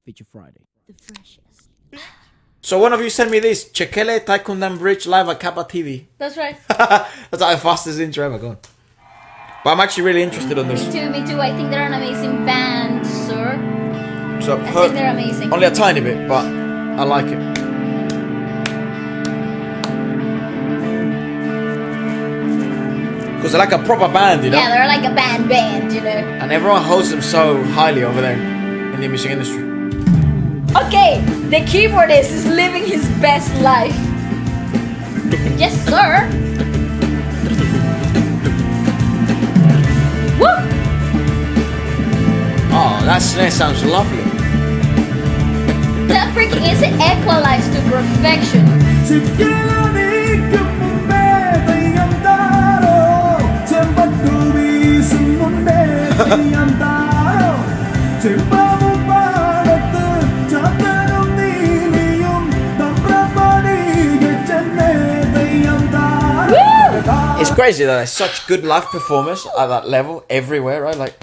Feature Friday. The freshest. So one of you sent me this Chekele Thaikkundam Bridge live at Kappa TV. That's right. That's our fastest intro ever gone. But I'm actually really interested on this. Me too. I think they're an amazing band, sir. So I think they're amazing. only a tiny bit, but I like it. Because they're like a proper band, you know? Yeah, they're like a band, you know. And everyone holds them so highly over there in the music industry. Okay, the keyboardist is living his best life. Yes, sir. Woo! Oh, that snare sounds lovely. That freaking is equalized to perfection. It's crazy that there's such good live performers at that level everywhere, right? Like,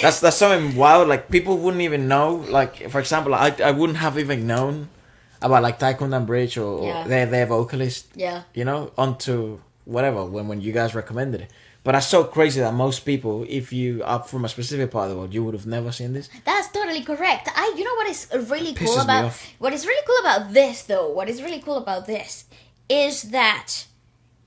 that's something wild. Like, people wouldn't even know. Like, for example, I wouldn't have even known about like Thaikkundam Bridge or their vocalist. Yeah. You know, onto whatever when you guys recommended it. But that's so crazy that most people, if you are from a specific part of the world, you would have never seen this. That's totally correct. You know what is really cool pisses me about off. what is really cool about this though? What is really cool about this is that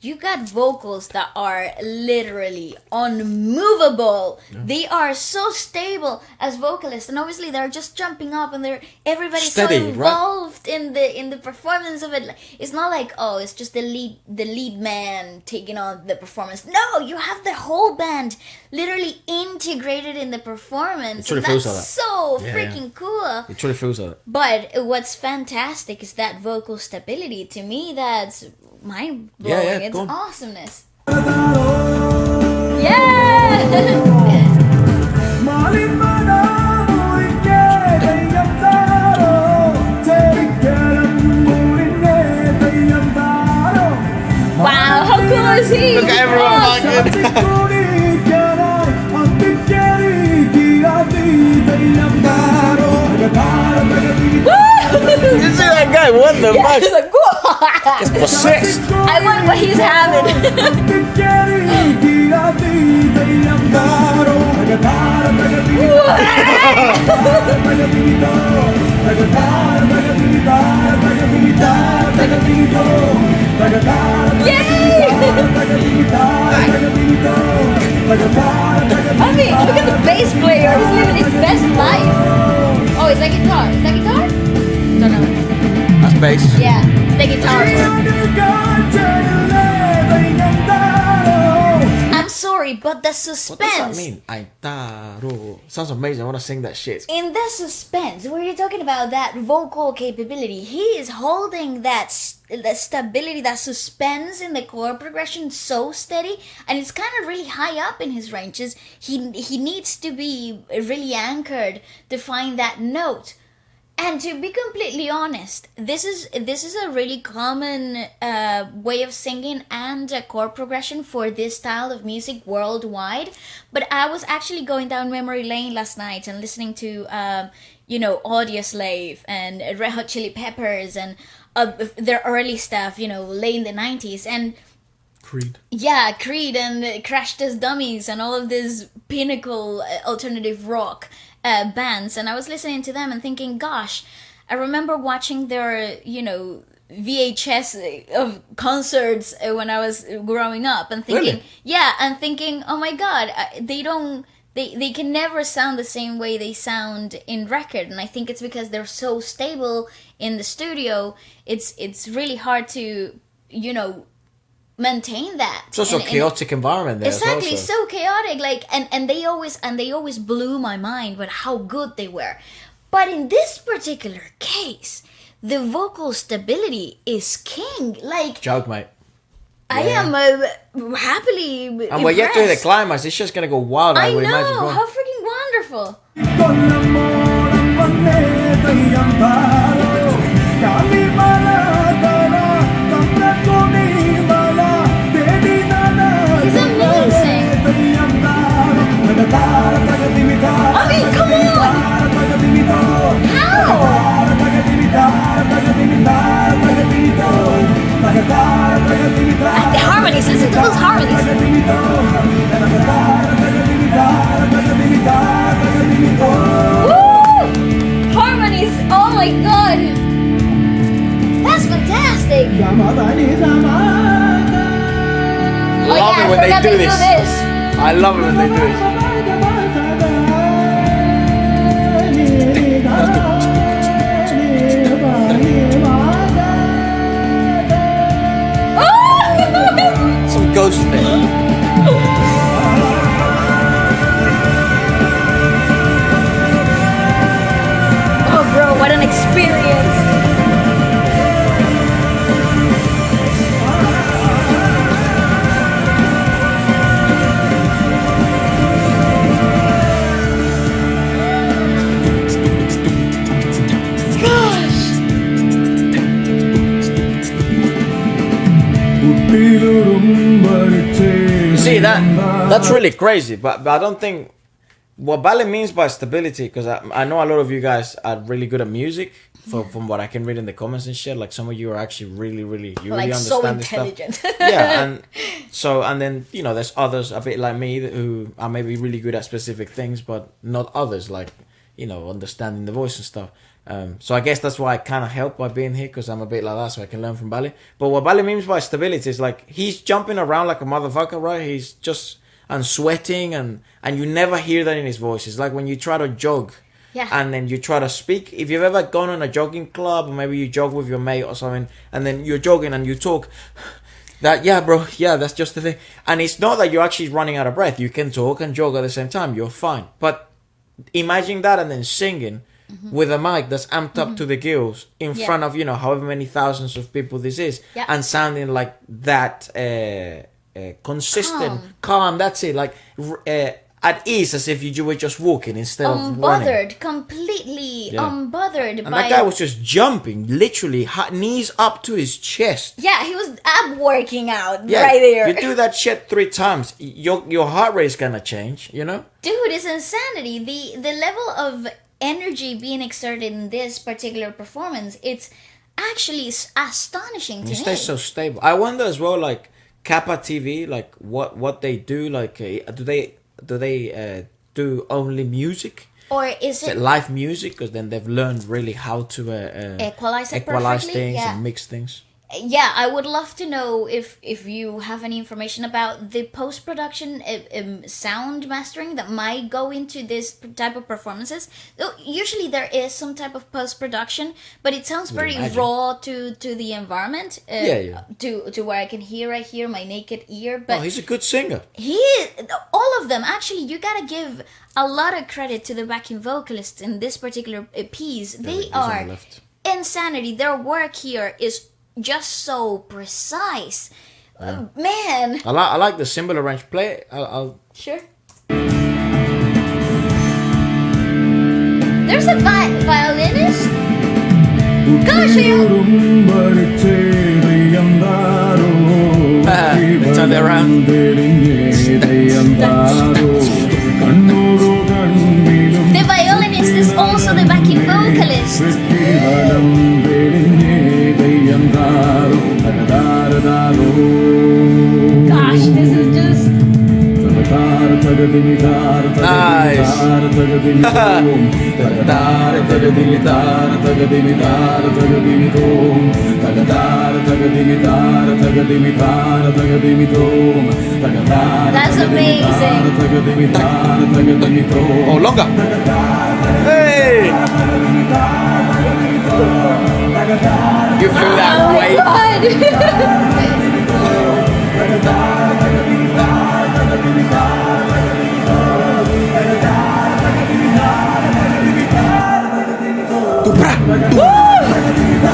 you got vocals that are literally unmovable. Yeah. They are so stable as vocalists, and obviously they're just jumping up, and everybody's steady, so involved, right? in the performance of it. It's not like, oh, it's just the lead man taking on the performance. No, you have the whole band literally integrated in the performance. It truly feels like that. So freaking cool. It truly feels like that. But what's fantastic is that vocal stability. To me, that's mind-blowing. It's awesomeness. Yeah! Wow, how cool is he? Look at everyone You see that guy? What the fuck? He's like, he's possessed. I want what he's having. I mean, look at the bass player. He's living his best life. Oh, is that guitar? Is that guitar? Don't know. That's bass. Yeah, it's the guitar. I'm sorry, but the suspense. What does that mean? Aitaro. Sounds amazing. I want to sing that shit. In the suspense, where you're talking about that vocal capability, he is holding that stability, that suspense in the chord progression so steady, and it's kind of really high up in his ranges. He needs to be really anchored to find that note. And to be completely honest, this is a really common way of singing and a chord progression for this style of music worldwide. But I was actually going down memory lane last night and listening to, Audioslave and Red Hot Chili Peppers and their early stuff, late in the 90s. And Creed. Yeah, Creed and Crash Test Dummies and all of this pinnacle alternative rock bands, and I was listening to them and thinking, gosh, I remember watching their, VHS of concerts when I was growing up, and thinking, really? Oh my God, they can never sound the same way they sound in record, and I think it's because they're so stable in the studio. It's really hard to, maintain that. It's also a chaotic environment there. Exactly, so chaotic. Like, and they always blew my mind with how good they were. But in this particular case, the vocal stability is king. Like, joke, mate. I am happily and impressed. we're yet to the climax. It's just gonna go wild. I know, how freaking wonderful. He's amazing. I mean, come on! How? Love it when they do this. I love it when they do this. Some ghost thing. Oh, bro, what an experience! See that's really crazy, but I don't think what ballet means by stability, because I know a lot of you guys are really good at music from what I can read in the comments and shit. Like some of you are actually really you Like really so understand this intelligent. stuff. Yeah, and then there's others a bit like me who are maybe really good at specific things, but not others, like understanding the voice and stuff. So I guess that's why I kind of help by being here, because I'm a bit like that, so I can learn from ballet. But what ballet means by stability is like he's jumping around like a motherfucker, right? He's just and sweating, and you never hear that in his voice. It's like when you try to jog, Yeah. and then you try to speak. If you've ever gone on a jogging club, or maybe you jog with your mate or something, and then you're jogging and you talk. That, yeah, bro, yeah, that's just the thing. And it's not that you're actually running out of breath. You can talk and jog at the same time. You're fine. But imagine that and then singing with a mic that's amped up to the gills in front of, however many thousands of people this is. Yeah. And sounding like that consistent, calm, that's it. Like at ease, as if you were just walking instead of running. Unbothered, completely unbothered. And that guy was just jumping, literally, knees up to his chest. Yeah, he was ab working out Yeah, right there. you do that shit 3 times, your heart rate is gonna change, Dude, it's insanity. The level of energy being exerted in this particular performance, it's actually astonishing to You me. stay so stable. I wonder as well, like Kappa TV, like what they do, like do they do only music? Or is Is it it live music? Because then they've learned really how to equalize it equalize perfectly? things Yeah. and mix things. Yeah, I would love to know if you have any information about the post-production sound mastering that might go into this type of performances. Usually there is some type of post-production, but it sounds very imagine. raw to the environment. Yeah. To where I can hear my naked ear. But Oh, he's a good singer. all of them, actually, you gotta give a lot of credit to the backing vocalists in this particular piece. They he's on the are left. insanity. Their work here is just so precise. Man. I like the cymbal arrange. Play it. I'll Sure. There's a violinist? Gosh, turn it around. the violinist is also the backing vocalist. Gosh, this is just... Nice. That's amazing. Oh, longer. Hey! You feel that Oh my wave?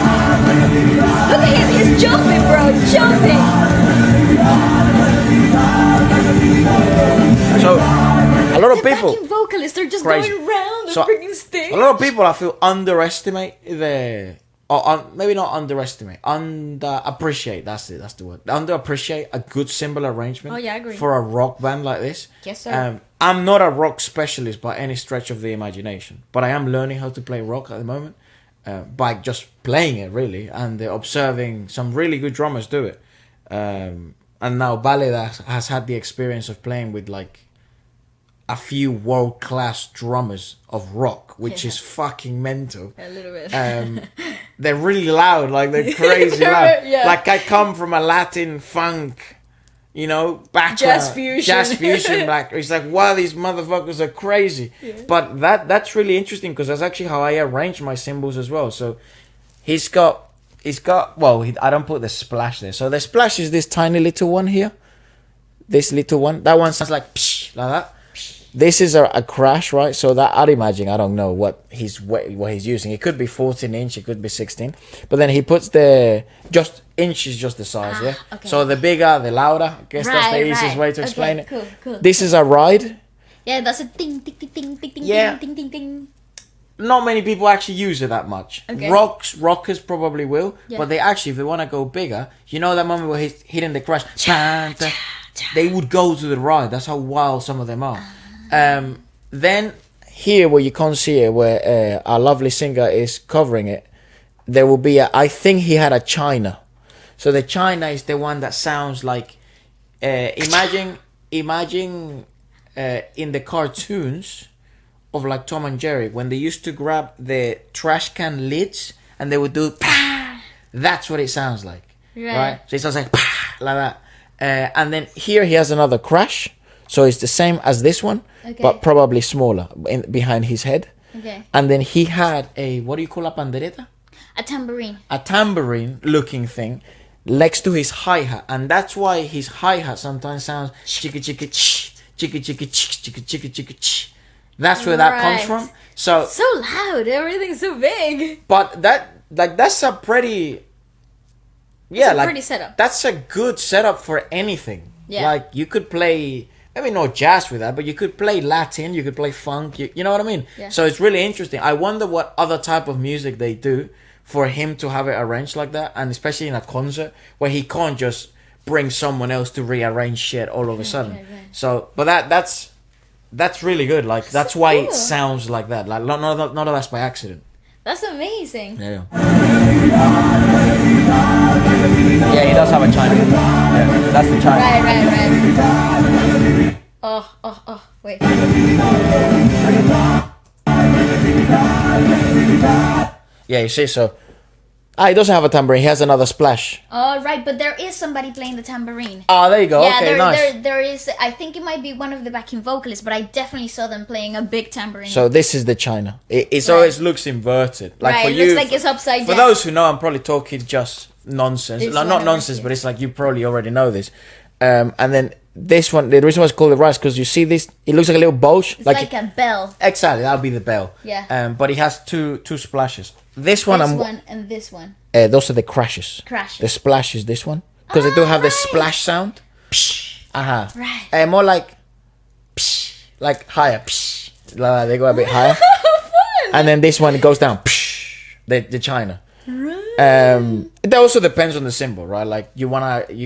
Look at him, he's jumping, bro, jumping. So, a lot of people. Backing vocalists are just Crazy. going around the So, freaking stage. A lot of people, I feel, underestimate maybe not underestimate, underappreciate. That's the word. Underappreciate a good cymbal arrangement. Oh, yeah, I agree. For a rock band like this. Yes, sir. I'm not a rock specialist by any stretch of the imagination, but I am learning how to play rock at the moment by just playing it, really, and observing some really good drummers do it. And now ballet that has had the experience of playing with like a few world-class drummers of rock, which is fucking mental. A little bit. they're really loud, like they're crazy loud. Yeah. Like I come from a Latin funk, background. Jazz fusion, like it's like, wow, these motherfuckers are crazy. Yeah. But that's really interesting because that's actually how I arrange my cymbals as well. So he's got I don't put the splash there. So the splash is this tiny little one here. This little one. That one sounds like psh, like that. This is a crash, right? So that I'd imagine, I don't know what he's using. It could be 14 inch, it could be 16. But then he puts inch is just the size, yeah? Okay. So the bigger, the louder. I guess that's the easiest way to explain it. Cool. This is a ride. Yeah, that's a ding, ding, ding, ding, ding, Yeah. ding, ding, ding, ding. Not many people actually use it that much. Okay. Rockers probably will. Yeah. But they actually, if they want to go bigger, that moment where he's hitting the crash, they would go to the ride. That's how wild some of them are. Then here where you can't see it, where our lovely singer is covering it, there will be I think he had a China. So the China is the one that sounds like imagine in the cartoons of like Tom and Jerry when they used to grab the trash can lids and they would do that's what it sounds like, right? So it sounds like that. And then here he has another crash. So it's the same as this one, but probably smaller behind his head. Okay. And then he had what do you call a pandereta? A tambourine. A tambourine looking thing next to his hi-hat. And that's why his hi-hat sometimes sounds chicka chicka ch, chicka chicka ch, chicka chicka chicka ch. That's where that comes from. So loud, everything's so big. But that's a pretty pretty setup. That's a good setup for anything. Yeah. Like you could play maybe not jazz with that, but you could play Latin, you could play funk, you know what I mean? Yeah. So it's really interesting. I wonder what other type of music they do for him to have it arranged like that, and especially in a concert where he can't just bring someone else to rearrange shit all of a sudden. Right. So, but that's really good. Like that's why it sounds like that. Like none of that's by accident. That's amazing. Yeah, he does have a China. Yeah, that's the China. Right. Oh, wait. Yeah, you see, so he doesn't have a tambourine. He has another splash. Oh, right, but there is somebody playing the tambourine. Oh, there you go. Yeah, okay, nice. there is. I think it might be one of the backing vocalists, but I definitely saw them playing a big tambourine. So this is the China. It always looks inverted. Like right, for it you, looks like it's upside down. For those who know, I'm probably talking just nonsense. Like, not nonsense, but it's like you probably already know this. And then this one, the reason why it's called the rice, because you see this, it looks like a little boat. It's like a bell. Exactly, that'll be the bell. Yeah. But it has two splashes. This one and this one. Those are the crashes. The splash is this one. Because they do have the splash sound. Uh-huh. Right. More like psh, like higher. Psh, like they go a bit higher. Fun. And then this one goes down. Psh, the China. Right. It also depends on the cymbal, right? Like you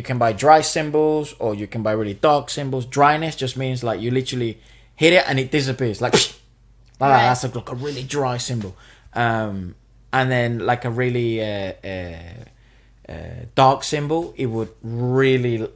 can buy dry cymbals or you can buy really dark cymbals. Dryness just means like you literally hit it and it disappears. Like that's like a really dry cymbal. And then like a really dark cymbal, it would really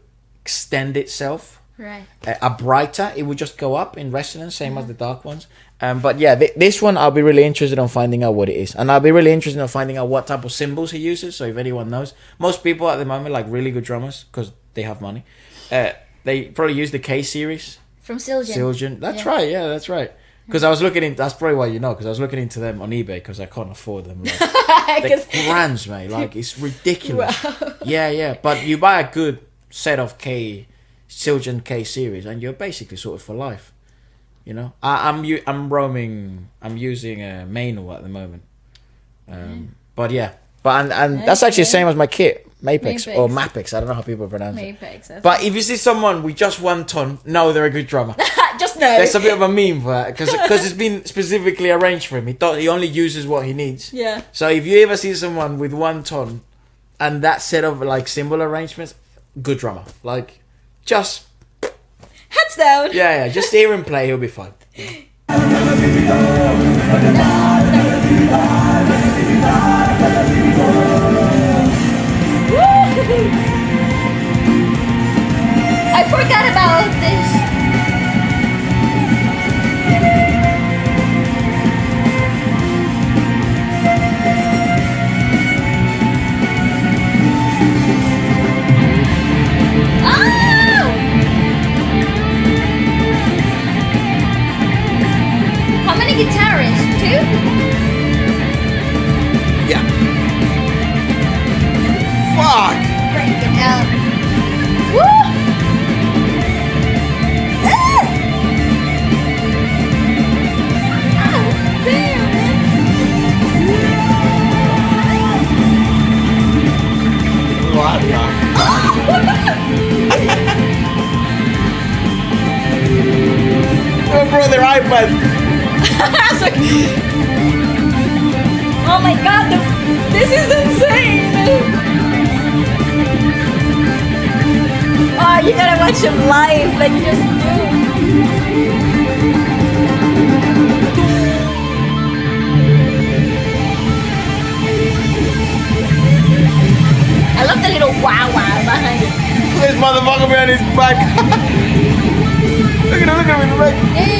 extend itself. Right. A brighter, it would just go up in resonance, same as the dark ones. But yeah, this one I'll be really interested in finding out what it is, and I'll be really interested in finding out what type of cymbals he uses. So if anyone knows, most people at the moment, like really good drummers, because they have money, they probably use the K series from Siljan. Siljan. That's right. Yeah, that's right. Because I was looking in, that's probably why you know, because I was looking into them on eBay because I can't afford them. Like, they're brands, mate. Like, it's ridiculous. Wow. Yeah. But you buy a good set of Siljan K series and you're basically sorted for life. You know? I'm using a manual at the moment. But yeah. But and that's actually the same as my kit. Mapex or Mapex. I don't know how people pronounce it. Mapex. But if you see someone with just 1 ton, know they're a good drummer. Just know. There's a bit of a meme for that because it's been specifically arranged for him. He only uses what he needs. Yeah. So if you ever see someone with 1 ton and that set of like cymbal arrangements, good drummer. Like, just hands down. Yeah. Just hear him play, he'll be fine. I forgot about this. Fuck! Freaking hell. Woo! Ah! Ah, damn, man. What the? Oh, bro, their iPad. It's like, oh my god, this is insane! Oh, you gotta watch him live, like you just do. I love the little wow wow behind it. This motherfucker behind his back. Look at him in the back. Yeah.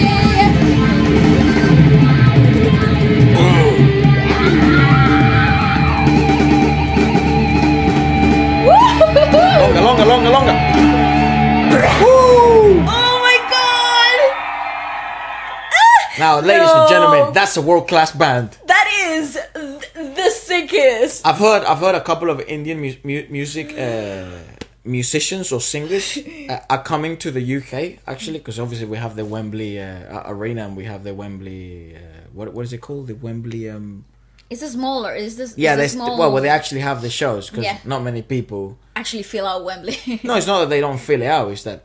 Longer. Woo! Oh my god! Now, ladies and gentlemen, that's a world-class band. That is the sickest. I've heard a couple of Indian music musicians or singers are coming to the UK actually, because obviously we have the Wembley arena and we have the Wembley what is it called, the Wembley Is this smaller? Is this? yeah, is this they small? well, they actually have the shows because Yeah. not many people Actually, fill out Wembley. No, it's not that they don't fill it out. It's that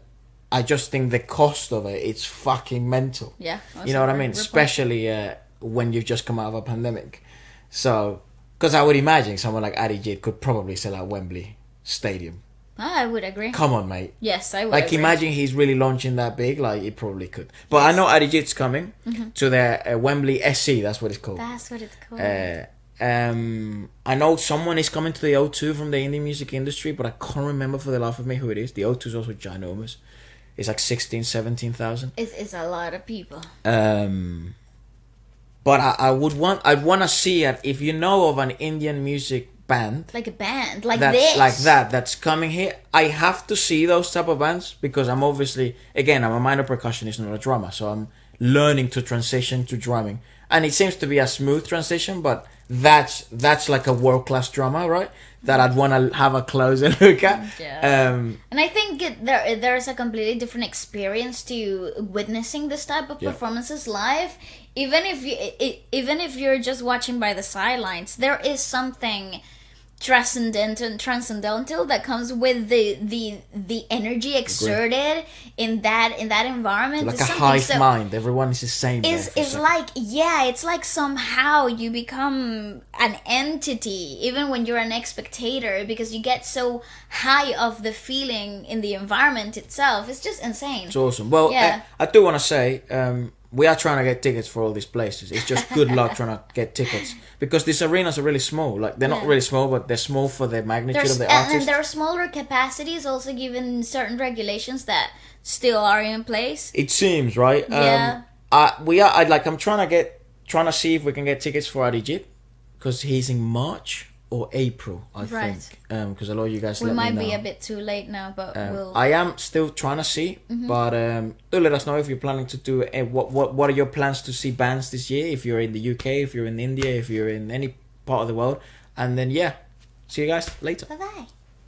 I just think the cost of it's fucking mental. Yeah, You know what I mean? Especially when you've just come out of a pandemic. So, because I would imagine someone like Arijit could probably sell out Wembley Stadium. I would agree. Come on, mate. Yes, I would. Like, agree. imagine he's really launching that big. Like, he probably could. But I know Arijit's coming to the Wembley SC. That's what it's called. That's what it's called. I know someone is coming to the O2 from the indie music industry, but I can't remember for the life of me who it is. The O2 is also ginormous. It's like 16,000, 17,000. It's a lot of people. But I'd want to see it if you know of an Indian music band Like a band, like that's this. like that's coming here. I have to see those type of bands because I'm obviously, again, I'm a minor percussionist, not a drummer, so I'm learning to transition to drumming, and it seems to be a smooth transition. But that's like a world-class drummer, right? That I'd want to have a closer look at. Yeah. And I think there's a completely different experience to witnessing this type of performances live. Even if you're just watching by the sidelines, there is something transcendental that comes with the energy exerted in that environment. Like It's a something hive mind, everyone is the same. It's like somehow you become an entity even when you're an spectator, because you get so high of the feeling in the environment itself. It's just insane. It's awesome. Well, Yeah. I do want to say we are trying to get tickets for all these places. It's just good luck trying to get tickets because these arenas are really small. Like, they're not really small, but they're small for the magnitude of the artist. And there are smaller capacities also, given certain regulations that still are in place. It seems, right? Yeah. I'm trying to see if we can get tickets for Arijit because he's in March or April, I Right. think. Because a lot of you guys We let might me know. be a bit too late now, but we'll... I am still trying to see, but do let us know if you're planning to do what are your plans to see bands this year, if you're in the UK, if you're in India, if you're in any part of the world, and then see you guys later. Bye-bye.